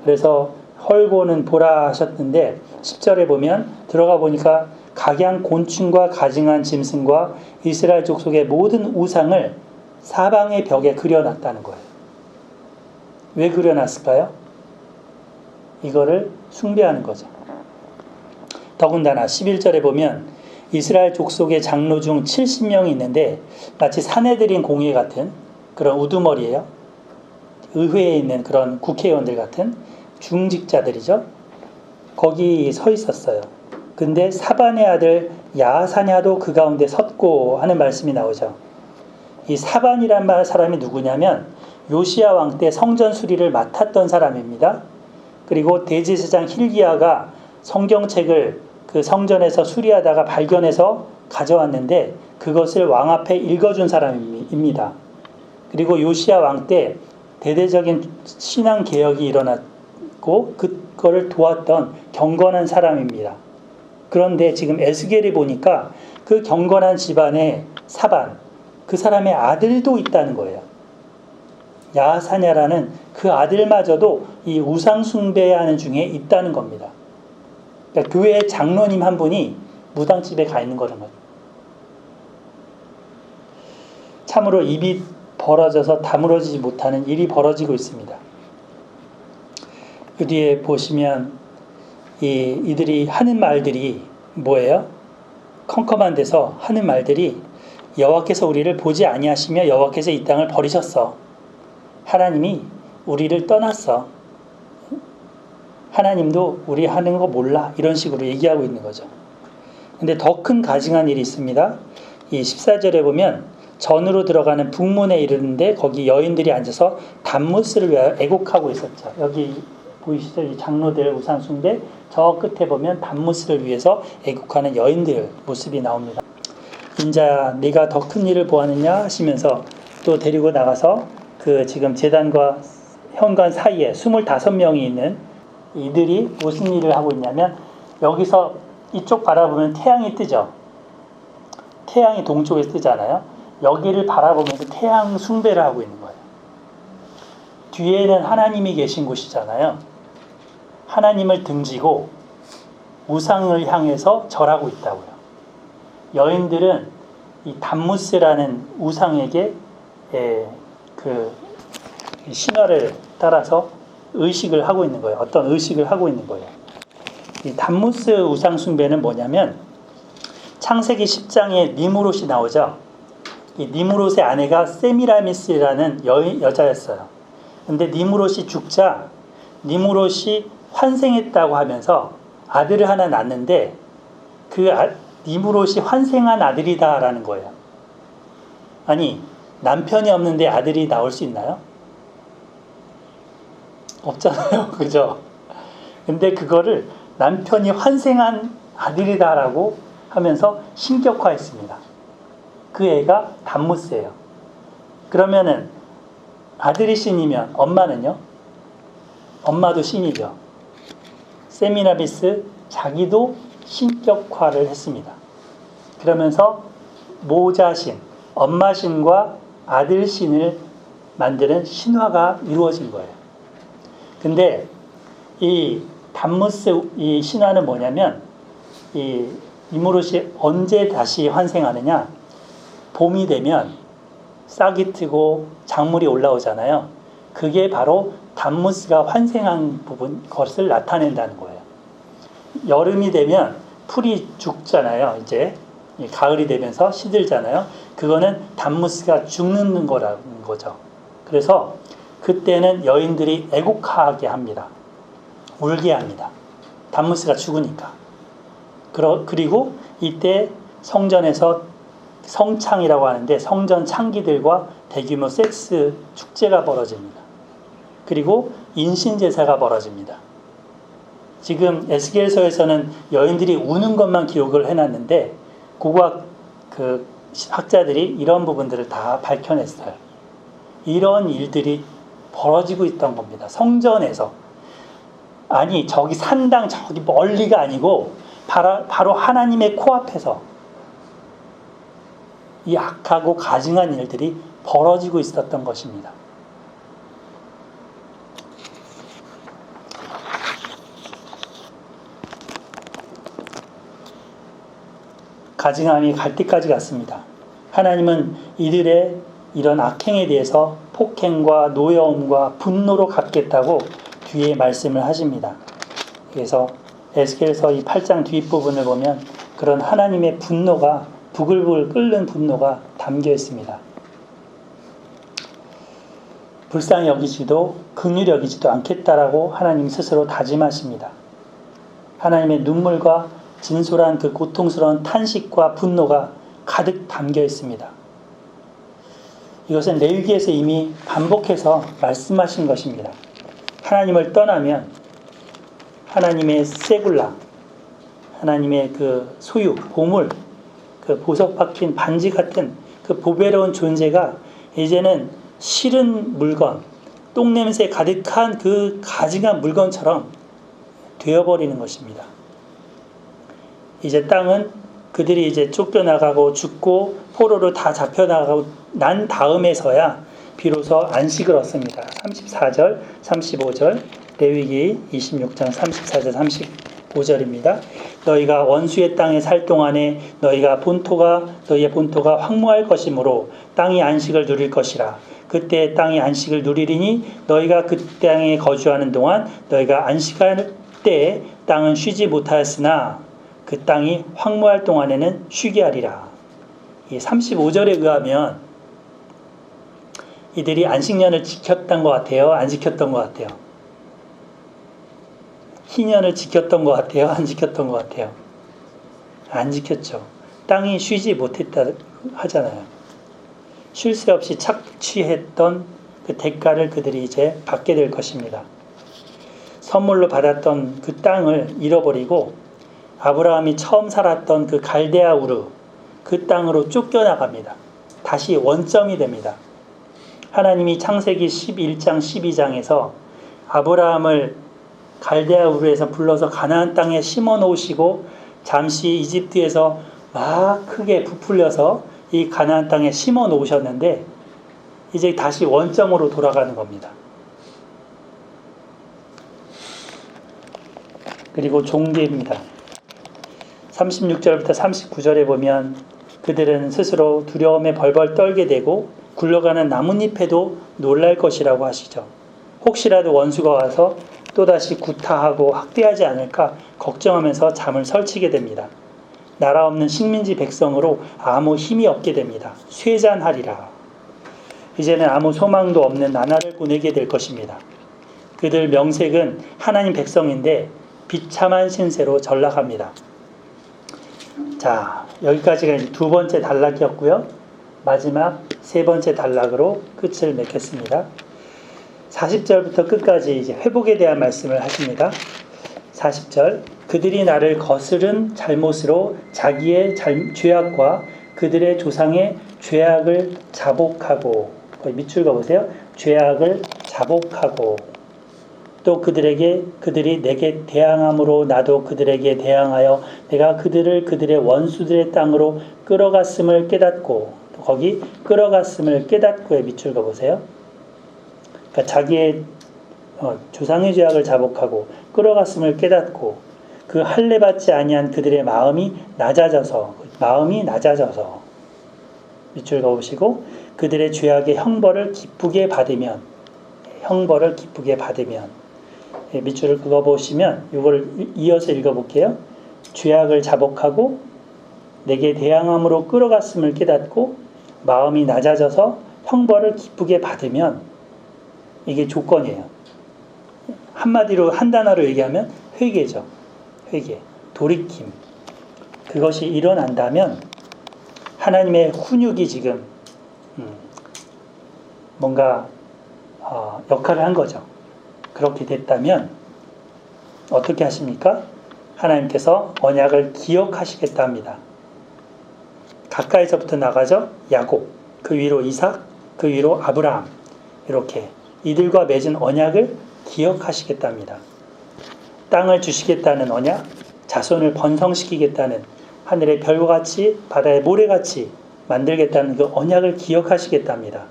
그래서 헐고는 보라 하셨는데 10절에 보면 들어가 보니까 각양 곤충과 가증한 짐승과 이스라엘 족속의 모든 우상을 사방의 벽에 그려놨다는 거예요. 왜 그려놨을까요? 이거를 숭배하는 거죠. 더군다나 11절에 보면 이스라엘 족속의 장로 중 70명이 있는데 마치 사내들인 공회 같은 그런 우두머리예요. 의회에 있는 그런 국회의원들 같은 중직자들이죠. 거기 서 있었어요. 근데 사반의 아들 야사냐도 그 가운데 섰고 하는 말씀이 나오죠. 이 사반이란 사람이 누구냐면 요시야 왕 때 성전 수리를 맡았던 사람입니다. 그리고 대제사장 hil기야가 성경책을 그 성전에서 수리하다가 발견해서 가져왔는데 그것을 왕 앞에 읽어준 사람입니다. 그리고 요시야 왕 때 대대적인 신앙 개혁이 일어났고 그거를 도왔던 경건한 사람입니다. 그런데 지금 에스겔이 보니까 그 경건한 집안의 사반, 그 사람의 아들도 있다는 거예요. 야사냐라는 그 아들마저도 이 우상 숭배하는 중에 있다는 겁니다. 그러니까 교회 장로님 한 분이 무당집에 가 있는 거는 거죠. 참으로 입이 벌어져서 다물어지지 못하는 일이 벌어지고 있습니다. 그 뒤에 보시면 이들이 하는 말들이 뭐예요? 컴컴한 데서 하는 말들이 여호와께서 우리를 보지 아니하시며 여호와께서 이 땅을 버리셨어. 하나님이 우리를 떠났어. 하나님도 우리 하는 거 몰라. 이런 식으로 얘기하고 있는 거죠. 근데 더 큰 가증한 일이 있습니다. 이 14절에 보면 전으로 들어가는 북문에 이르는데 거기 여인들이 앉아서 단무스를 위하여 애곡하고 있었죠. 여기 보이시죠? 이 장로들 우상숭배 저 끝에 보면 단무스를 위해서 애곡하는 여인들 모습이 나옵니다. 인자야 네가 더 큰 일을 보았느냐 하시면서 또 데리고 나가서 그 지금 제단과 현관 사이에 25명이 있는 이들이 무슨 일을 하고 있냐면 여기서 이쪽 바라보면 태양이 뜨죠. 태양이 동쪽에서 뜨잖아요. 여기를 바라보면서 태양 숭배를 하고 있는 거예요. 뒤에는 하나님이 계신 곳이잖아요. 하나님을 등지고 우상을 향해서 절하고 있다고요. 여인들은 이 담무스라는 우상에게 그 신화를 따라서 의식을 하고 있는 거예요. 어떤 의식을 하고 있는 거예요. 이 담무스 우상 숭배는 뭐냐면 창세기 10장에 니무롯이 나오죠. 이 니무롯의 아내가 세미라미스라는 여자였어요. 근데 니무롯이 죽자 니무롯이 환생했다고 하면서 아들을 하나 낳는데 그 니무롯이 환생한 아들이다라는 거예요. 아니 남편이 없는데 아들이 나올 수 있나요? 없잖아요. 그죠? 근데 그거를 남편이 환생한 아들이다라고 하면서 신격화했습니다. 그 애가 담무스예요. 그러면은 아들이 신이면 엄마는요? 엄마도 신이죠. 세미나비스 자기도 신격화를 했습니다. 그러면서 모자신, 엄마신과 아들신을 만드는 신화가 이루어진 거예요. 근데 이 담무스 이 신화는 뭐냐면 이 니무롯이 언제 다시 환생하느냐? 봄이 되면 싹이 트고 작물이 올라오잖아요. 그게 바로 담무스가 환생한 것을 나타낸다는 거예요. 여름이 되면 풀이 죽잖아요. 이제 가을이 되면서 시들잖아요. 그거는 담무스가 죽는 거라는 거죠. 그래서 그때는 여인들이 애곡하게 합니다. 울게 합니다. 담무스가 죽으니까. 그리고 이때 성전에서 성창이라고 하는데 성전 창기들과 대규모 섹스 축제가 벌어집니다. 그리고 인신제사가 벌어집니다. 지금 에스겔서에서는 여인들이 우는 것만 기록을 해놨는데 고고학 그 학자들이 이런 부분들을 다 밝혀냈어요. 이런 일들이 벌어지고 있던 겁니다. 성전에서. 아니 저기 산당 저기 멀리가 아니고 바로 하나님의 코앞에서 이 악하고 가증한 일들이 벌어지고 있었던 것입니다. 가증함이 갈 때까지 갔습니다. 하나님은 이들의 이런 악행에 대해서 폭행과 노여움과 분노로 갚겠다고 뒤에 말씀을 하십니다. 그래서 에스겔서 이 8장 뒷부분을 보면 그런 하나님의 분노가 부글부글 끓는 분노가 담겨 있습니다. 불쌍히 여기지도 긍휼히 여기지도 않겠다라고 하나님 스스로 다짐하십니다. 하나님의 눈물과 진솔한 그 고통스러운 탄식과 분노가 가득 담겨 있습니다. 이것은 레위기에서 이미 반복해서 말씀하신 것입니다. 하나님을 떠나면 하나님의 세굴라, 하나님의 그 소유, 보물, 그 보석 박힌 반지 같은 그 보배로운 존재가 이제는 싫은 물건, 똥냄새 가득한 그 가증한 물건처럼 되어버리는 것입니다. 이제 땅은 그들이 이제 쫓겨나가고 죽고 포로로 다 잡혀나가고 난 다음에서야 비로소 안식을 얻습니다. 34절, 35절, 레위기 26장 34절, 35절입니다. 너희가 원수의 땅에 살 동안에 너희의 본토가 황무할 것이므로 땅이 안식을 누릴 것이라. 그때 땅이 안식을 누리리니 너희가 그 땅에 거주하는 동안 너희가 안식할 때에 땅은 쉬지 못하였으나 그 땅이 황무할 동안에는 쉬게 하리라. 이 35절에 의하면 이들이 안식년을 지켰던 것 같아요? 안 지켰던 것 같아요? 희년을 지켰던 것 같아요? 안 지켰던 것 같아요? 안 지켰죠. 땅이 쉬지 못했다 하잖아요. 쉴 새 없이 착취했던 그 대가를 그들이 이제 받게 될 것입니다. 선물로 받았던 그 땅을 잃어버리고 아브라함이 처음 살았던 그 갈대아 우르, 그 땅으로 쫓겨나갑니다. 다시 원점이 됩니다. 하나님이 창세기 11장 12장에서 아브라함을 갈대아 우르에서 불러서 가나안 땅에 심어 놓으시고 잠시 이집트에서 막 크게 부풀려서 이 가나안 땅에 심어 놓으셨는데 이제 다시 원점으로 돌아가는 겁니다. 그리고 종기입니다. 36절부터 39절에 보면 그들은 스스로 두려움에 벌벌 떨게 되고 굴러가는 나뭇잎에도 놀랄 것이라고 하시죠. 혹시라도 원수가 와서 또다시 구타하고 학대하지 않을까 걱정하면서 잠을 설치게 됩니다. 나라 없는 식민지 백성으로 아무 힘이 없게 됩니다. 쇠잔하리라. 이제는 아무 소망도 없는 나날을 보내게 될 것입니다. 그들 명색은 하나님 백성인데 비참한 신세로 전락합니다. 자, 여기까지가 이제 두 번째 단락이었고요. 마지막 세 번째 단락으로 끝을 맺겠습니다. 40절부터 끝까지 이제 회복에 대한 말씀을 하십니다. 40절, 그들이 나를 거스른 잘못으로 자기의 죄악과 그들의 조상의 죄악을 자복하고, 거기 밑줄 그어보세요. 죄악을 자복하고, 또 그들이 내게 대항함으로 나도 그들에게 대항하여 내가 그들의 원수들의 땅으로 끌어갔음을 깨닫고, 또 거기 끌어갔음을 깨닫고에 밑줄 그어보세요. 그러니까 자기의 조상의 죄악을 자복하고 끌어갔음을 깨닫고 그 할례 받지 아니한 그들의 마음이 낮아져서 밑줄 그어보시고 그들의 죄악의 형벌을 기쁘게 받으면 밑줄을 그어보시면 이걸 이어서 읽어볼게요. 죄악을 자복하고 내게 대항함으로 끌어갔음을 깨닫고 마음이 낮아져서 형벌을 기쁘게 받으면 이게 조건이에요. 한마디로 한 단어로 얘기하면 회개죠. 회개, 돌이킴. 그것이 일어난다면 하나님의 훈육이 지금 뭔가 역할을 한 거죠. 그렇게 됐다면 어떻게 하십니까? 하나님께서 언약을 기억하시겠다 합니다. 가까이서부터 나가죠. 야곱, 그 위로 이삭, 그 위로 아브라함, 이렇게 이들과 맺은 언약을 기억하시겠답니다. 땅을 주시겠다는 언약, 자손을 번성시키겠다는 하늘의 별과 같이 바다의 모래같이 만들겠다는 그 언약을 기억하시겠답니다.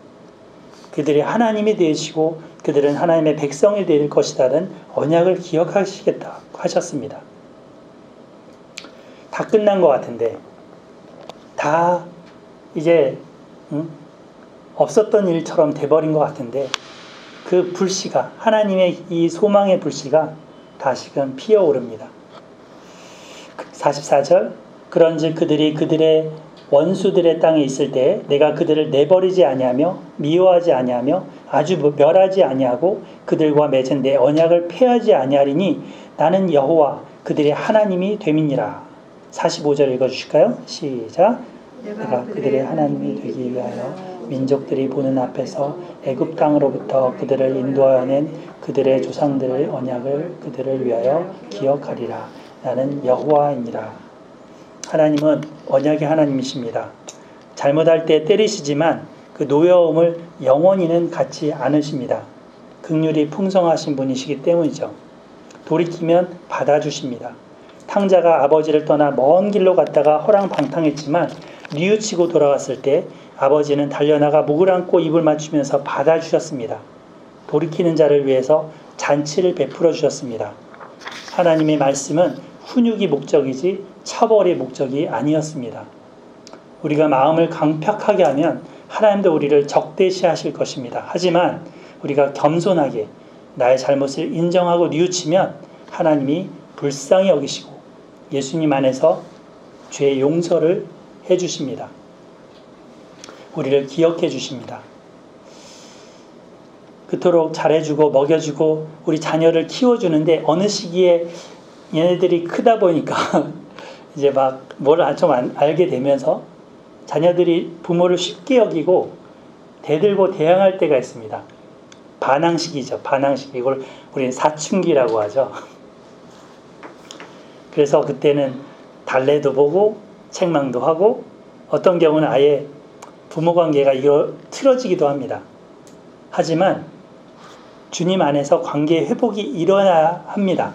그들이 하나님이 되시고 그들은 하나님의 백성이 될 것이라는 언약을 기억하시겠다 하셨습니다. 다 끝난 것 같은데 다 이제 없었던 일처럼 돼버린 것 같은데 그 불씨가 하나님의 이 소망의 불씨가 다시금 피어오릅니다. 44절 그런즉 그들이 그들의 원수들의 땅에 있을 때 내가 그들을 내버리지 아니하며 미워하지 아니하며 아주 멸하지 아니하고 그들과 맺은 내 언약을 폐하지 아니하리니 나는 여호와 그들의 하나님이 됨이니라. 45절 읽어주실까요? 시작. 내가 그들의 하나님이 되기 위하여 민족들이 보는 앞에서 애굽 땅으로부터 그들을 인도하여 낸 그들의 조상들의 언약을 그들을 위하여 기억하리라. 나는 여호와이니라. 하나님은 언약의 하나님이십니다. 잘못할 때 때리시지만 그 노여움을 영원히는 갖지 않으십니다. 긍휼이 풍성하신 분이시기 때문이죠. 돌이키면 받아주십니다. 탕자가 아버지를 떠나 먼 길로 갔다가 허랑방탕했지만 뉘우치고 돌아왔을 때 아버지는 달려나가 목을 안고 입을 맞추면서 받아주셨습니다. 돌이키는 자를 위해서 잔치를 베풀어 주셨습니다. 하나님의 말씀은 훈육이 목적이지 처벌이 목적이 아니었습니다. 우리가 마음을 강팍하게 하면 하나님도 우리를 적대시하실 것입니다. 하지만 우리가 겸손하게 나의 잘못을 인정하고 뉘우치면 하나님이 불쌍히 여기시고 예수님 안에서 죄의 용서를 해주십니다. 우리를 기억해 주십니다. 그토록 잘해주고 먹여주고 우리 자녀를 키워주는데 어느 시기에 얘네들이 크다 보니까 이제 막 뭘 좀 알게 되면서 자녀들이 부모를 쉽게 여기고 대들고 대항할 때가 있습니다. 반항식이죠. 반항식. 이걸 우리는 사춘기라고 하죠. 그래서 그때는 달래도 보고 책망도 하고 어떤 경우는 아예 부모 관계가 틀어지기도 합니다. 하지만 주님 안에서 관계 회복이 일어나야 합니다.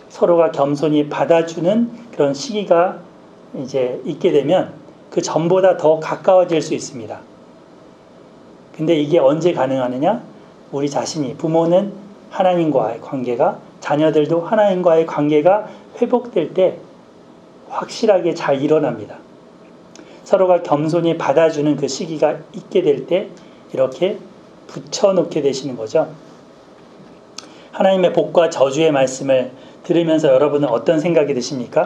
서로가 겸손히 받아주는 그런 시기가 이제 있게 되면 그 전보다 더 가까워질 수 있습니다. 근데 이게 언제 가능하느냐? 우리 자신이, 부모는 하나님과의 관계가, 자녀들도 하나님과의 관계가 회복될 때 확실하게 잘 일어납니다. 서로가 겸손히 받아주는 그 시기가 있게 될 때 이렇게 붙여놓게 되시는 거죠. 하나님의 복과 저주의 말씀을 들으면서 여러분은 어떤 생각이 드십니까?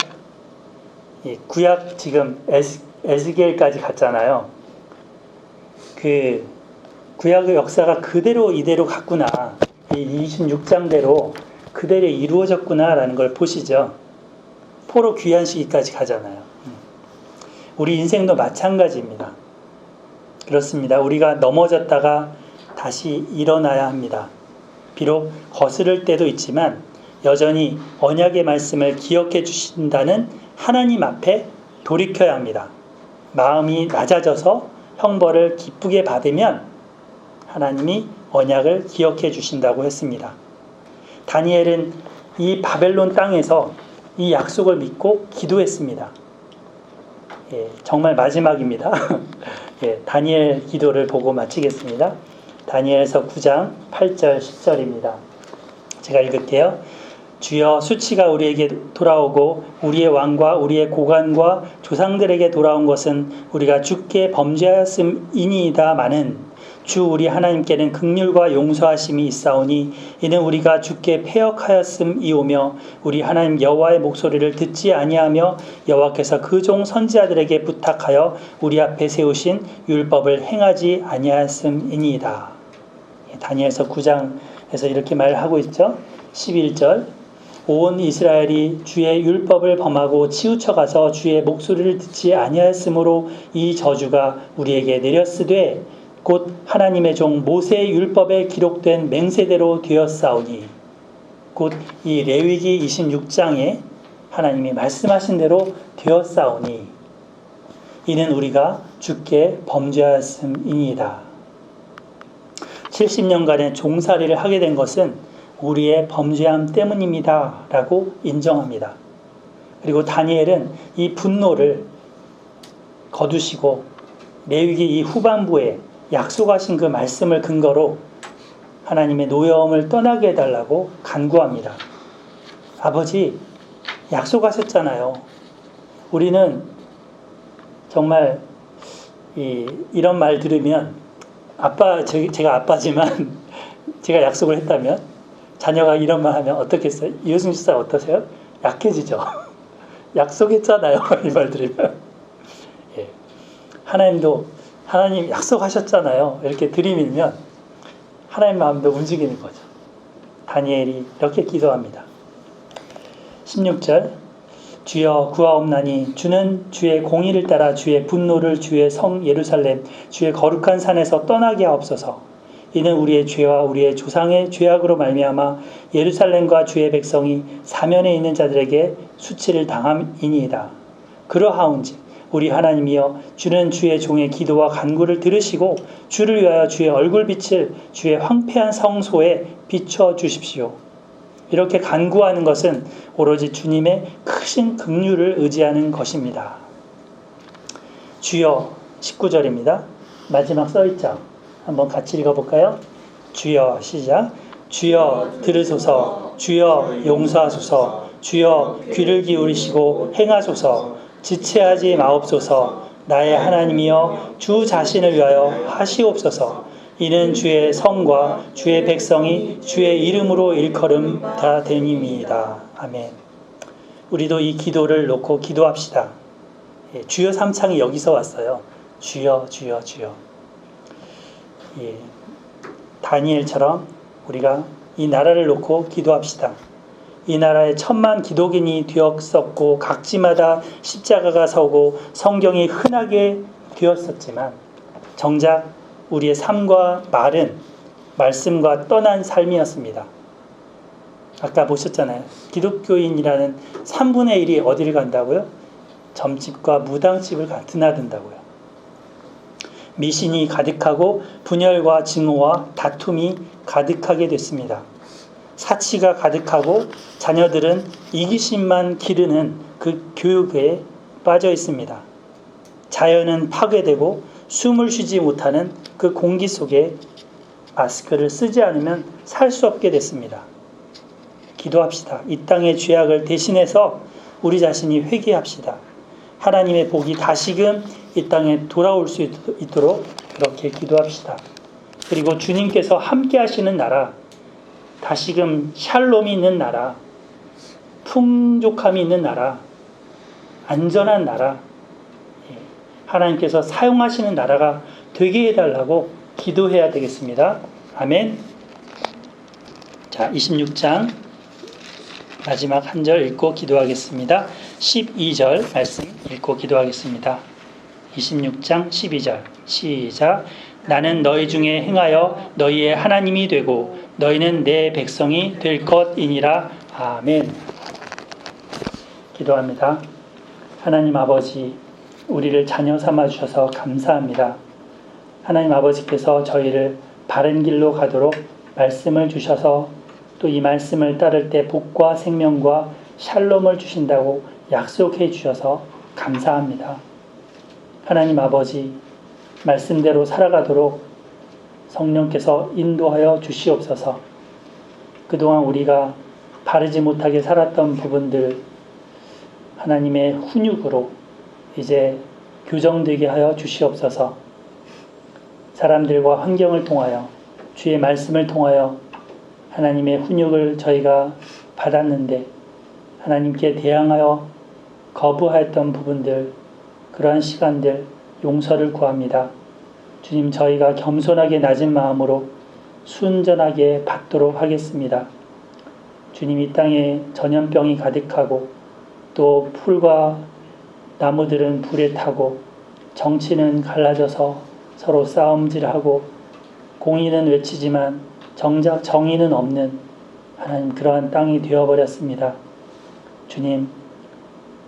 구약 지금 에스겔까지 갔잖아요. 그 구약의 역사가 그대로 이대로 갔구나. 이 26장대로 그대로 이루어졌구나라는 걸 보시죠. 포로 귀환 시기까지 가잖아요. 우리 인생도 마찬가지입니다. 그렇습니다. 우리가 넘어졌다가 다시 일어나야 합니다. 비록 거스를 때도 있지만 여전히 언약의 말씀을 기억해 주신다는 하나님 앞에 돌이켜야 합니다. 마음이 낮아져서 형벌을 기쁘게 받으면 하나님이 언약을 기억해 주신다고 했습니다. 다니엘은 이 바벨론 땅에서 이 약속을 믿고 기도했습니다. 정말 마지막입니다. 다니엘 기도를 보고 마치겠습니다. 다니엘서 9장 8절 10절입니다. 제가 읽을게요. 주여, 수치가 우리에게 돌아오고 우리의 왕과 우리의 고관과 조상들에게 돌아온 것은 우리가 주께 범죄하였음이니이다마는 주 우리 하나님께는 긍휼과 용서하심이 있사오니 이는 우리가 주께 패역하였음이오며 우리 하나님 여호와의 목소리를 듣지 아니하며 여호와께서 그 종 선지자들에게 부탁하여 우리 앞에 세우신 율법을 행하지 아니하였음이니이다. 다니엘서 9장에서 이렇게 말하고 있죠. 11절 온 이스라엘이 주의 율법을 범하고 치우쳐가서 주의 목소리를 듣지 아니하였으므로 이 저주가 우리에게 내렸으되 곧 하나님의 종 모세의 율법에 기록된 맹세대로 되었사오니 곧 이 레위기 26장에 하나님이 말씀하신 대로 되었사오니 이는 우리가 주께 범죄하였음이니이다. 70년간의 종살이를 하게 된 것은 우리의 범죄함 때문입니다 라고 인정합니다. 그리고 다니엘은 이 분노를 거두시고 레위기 이 후반부에 약속하신 그 말씀을 근거로 하나님의 노여움을 떠나게 해달라고 간구합니다. 아버지, 약속하셨잖아요. 우리는 정말 이런 말 들으면 제가 아빠지만 제가 약속을 했다면 자녀가 이런 말 하면 어떻겠어요? 이효승 집사 어떠세요? 약해지죠. 약속했잖아요. 이 말 들으면. 하나님 약속하셨잖아요. 이렇게 들이밀면 하나님 마음도 움직이는 거죠. 다니엘이 이렇게 기도합니다. 16절 주여 구하옵나니 주는 주의 공의를 따라 주의 분노를 주의 성 예루살렘 주의 거룩한 산에서 떠나게 하옵소서. 이는 우리의 죄와 우리의 조상의 죄악으로 말미암아 예루살렘과 주의 백성이 사면에 있는 자들에게 수치를 당함이니이다. 그러하온즉 우리 하나님이여 주는 주의 종의 기도와 간구를 들으시고 주를 위하여 주의 얼굴빛을 주의 황폐한 성소에 비춰 주십시오. 이렇게 간구하는 것은 오로지 주님의 크신 긍휼을 의지하는 것입니다. 주여 19절입니다. 마지막 써있죠. 한번 같이 읽어볼까요? 주여 시작. 주여 들으소서. 주여 용서하소서. 주여 귀를 기울이시고 행하소서. 지체하지 마옵소서. 나의 하나님이여 주 자신을 위하여 하시옵소서. 이는 주의 성과 주의 백성이 주의 이름으로 일컬음 다 되님이다. 아멘. 우리도 이 기도를 놓고 기도합시다. 주여 삼창이 여기서 왔어요. 주여 주여 주여. 다니엘처럼 우리가 이 나라를 놓고 기도합시다. 이 나라에 1000만 기독인이 되었었고 각지마다 십자가가 서고 성경이 흔하게 되었었지만 정작 우리의 삶과 말은 말씀과 떠난 삶이었습니다. 아까 보셨잖아요. 기독교인이라는 3분의 1이 어디를 간다고요? 점집과 무당집을 드나든다고요. 미신이 가득하고 분열과 증오와 다툼이 가득하게 됐습니다. 사치가 가득하고 자녀들은 이기심만 기르는 그 교육에 빠져 있습니다. 자연은 파괴되고 숨을 쉬지 못하는 그 공기 속에 마스크를 쓰지 않으면 살 수 없게 됐습니다. 기도합시다. 이 땅의 죄악을 대신해서 우리 자신이 회개합시다. 하나님의 복이 다시금 이 땅에 돌아올 수 있도록 그렇게 기도합시다. 그리고 주님께서 함께 하시는 나라, 다시금 샬롬이 있는 나라, 풍족함이 있는 나라, 안전한 나라, 하나님께서 사용하시는 나라가 되게 해달라고 기도해야 되겠습니다. 아멘. 자, 26장 마지막 한 절 읽고 기도하겠습니다. 12절 말씀 읽고 기도하겠습니다. 26장 12절 시작. 나는 너희 중에 행하여 너희의 하나님이 되고 너희는 내 백성이 될 것이니라. 아멘. 기도합니다. 하나님 아버지, 우리를 자녀 삼아 주셔서 감사합니다. 하나님 아버지께서 저희를 바른 길로 가도록 말씀을 주셔서 또 이 말씀을 따를 때 복과 생명과 샬롬을 주신다고 약속해 주셔서 감사합니다. 하나님 아버지, 말씀대로 살아가도록 성령께서 인도하여 주시옵소서. 그동안 우리가 바르지 못하게 살았던 부분들 하나님의 훈육으로 이제 교정되게 하여 주시옵소서. 사람들과 환경을 통하여 주의 말씀을 통하여 하나님의 훈육을 저희가 받았는데 하나님께 대항하여 거부하였던 부분들, 그러한 시간들 용서를 구합니다. 주님, 저희가 겸손하게 낮은 마음으로 순전하게 받도록 하겠습니다. 주님, 이 땅에 전염병이 가득하고 또 풀과 나무들은 불에 타고 정치는 갈라져서 서로 싸움질하고 공의는 외치지만 정작 정의는 없는 하나님, 그러한 땅이 되어버렸습니다. 주님,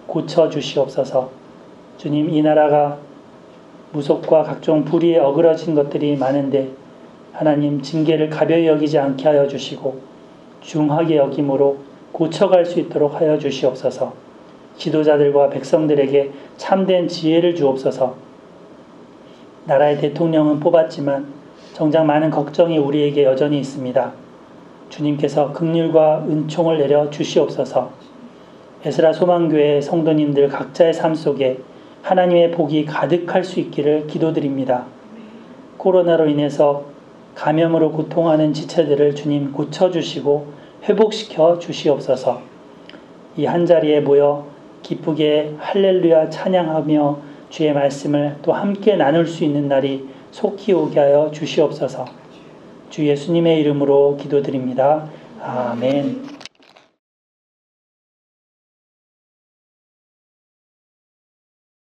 고쳐주시옵소서. 주님, 이 나라가 무속과 각종 불의에 어그러진 것들이 많은데 하나님, 징계를 가벼이 여기지 않게 하여 주시고 중하게 여김으로 고쳐갈 수 있도록 하여 주시옵소서. 지도자들과 백성들에게 참된 지혜를 주옵소서. 나라의 대통령은 뽑았지만 정작 많은 걱정이 우리에게 여전히 있습니다. 주님께서 긍휼과 은총을 내려 주시옵소서. 에스라 소망교회 성도님들 각자의 삶 속에 하나님의 복이 가득할 수 있기를 기도드립니다. 코로나로 인해서 감염으로 고통하는 지체들을 주님 고쳐주시고 회복시켜 주시옵소서. 이 한자리에 모여 기쁘게 할렐루야 찬양하며 주의 말씀을 또 함께 나눌 수 있는 날이 속히 오게 하여 주시옵소서. 주 예수님의 이름으로 기도드립니다. 아멘.